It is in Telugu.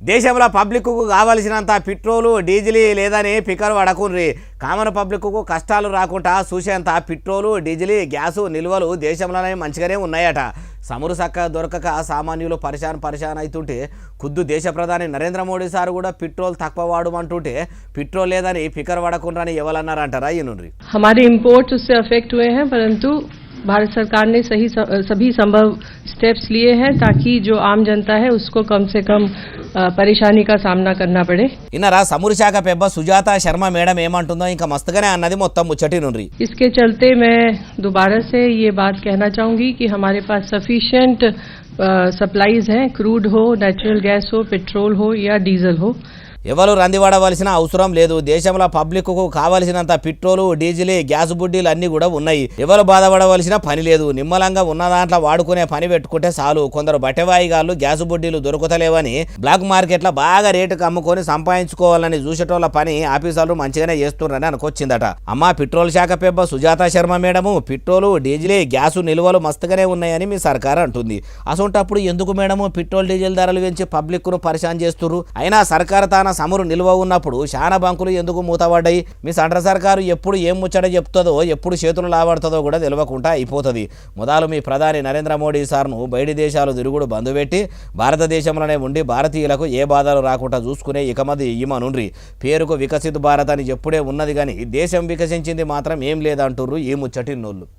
దేశంలో పబ్లిక్కు కావలసినంత పెట్రోలు డీజిల్ లేదని పికర్ పడకుండ్రి. కామన్ పబ్లిక్కు కష్టాలు రాకుండా చూసేంత పెట్రోలు డీజిల్ గ్యాసు నిల్వలు దేశంలోనే మంచిగానే ఉన్నాయట. సమురు సక్క దొరకక సామాన్యులు పరిశాన్ అవుతుంటే ఖుద్దు దేశ ప్రధాని నరేంద్ర మోడీ సార్ కూడా పెట్రోల్ తక్కువ వాడమంటుంటే పెట్రోల్ లేదని పికర్ పడకుండ్రని ఎవరన్నారంటారా ఈనుండ్రి. हमारे इंपोर्ट्स उससे अफेक्ट हुए हैं, परंतु भारत सरकार ने सभी संभव स्टेप्स लिए हैं ताकि जो आम जनता है उसको कम से कम परेशानी का सामना करना पड़े. इनरा समुद्र शाఖ పెబ్బ సుజాత శర్మ మేడం ఏమంటుందో ఇంకా మస్తగానే అన్నది మొత్తం ముచ్చటి నుండి. इसके चलते मैं दोबारा से ये बात कहना चाहूंगी कि हमारे पास सफिशिएंट सप्लाईज हैं, क्रूड हो, नेचुरल गैस हो, पेट्रोल हो या डीजल हो. ఎవరు రందివాడవలసిన అవసరం లేదు. దేశంలో పబ్లిక్కు కావలసినంత పెట్రోలు డీజిల్ గ్యాస్ బుడ్డీలు అన్నీ కూడా ఉన్నాయి. ఎవరు బాధపడవలసిన పని లేదు. నిమ్మలంగా ఉన్న దాంట్లో వాడుకునే పని పెట్టుకుంటే చాలు. కొందరు బట్టెవాయిగాళ్ళు గ్యాస్ బుడ్డీలు దొరుకుతలేవని బ్లాక్ మార్కెట్లో బాగా రేటుకు అమ్ముకొని సంపాదించుకోవాలని చూసేటోళ్ళ పని ఆఫీసర్లు మంచిగానే చేస్తున్నారని అనుకొచ్చిందట. అమ్మ పెట్రోల్ శాఖ పెబ్బ Sujata Sharma madam petrol diesel gas నిల్వలు మస్తుగానే ఉన్నాయని మీ సర్కార్ అంటుంది. అసొంటప్పుడు ఎందుకు మేడము పెట్రోల్ డీజిల్ ధరలు పెంచి పబ్లిక్ను పరిశాన్ చేస్తున్నారు? అయినా సర్కారు తాన సమురు నిల్వ ఉన్నప్పుడు శానా బంకులు ఎందుకు మూతపడ్డాయి? మీ సెంట్రల్ సర్కారు ఎప్పుడు ఏం ముచ్చట చెప్తుందో ఎప్పుడు చేతులు లావడుతుందో కూడా తెలియకుండా అయిపోతుంది. మొదలు మీ ప్రధాని నరేంద్ర మోడీ సార్ను బయటి దేశాలు తిరుగుడు బంధు పెట్టి భారతదేశంలోనే ఉండి భారతీయులకు ఏ బాధలు రాకుండా చూసుకునే ఇకమది ఈమనుండ్రి. పేరుకు వికసిత్ భారత్ అని ఎప్పుడే ఉన్నది కానీ దేశం వికసించింది మాత్రం ఏం లేదంటుర్రు ఈ ముచ్చటిన్నోళ్ళు.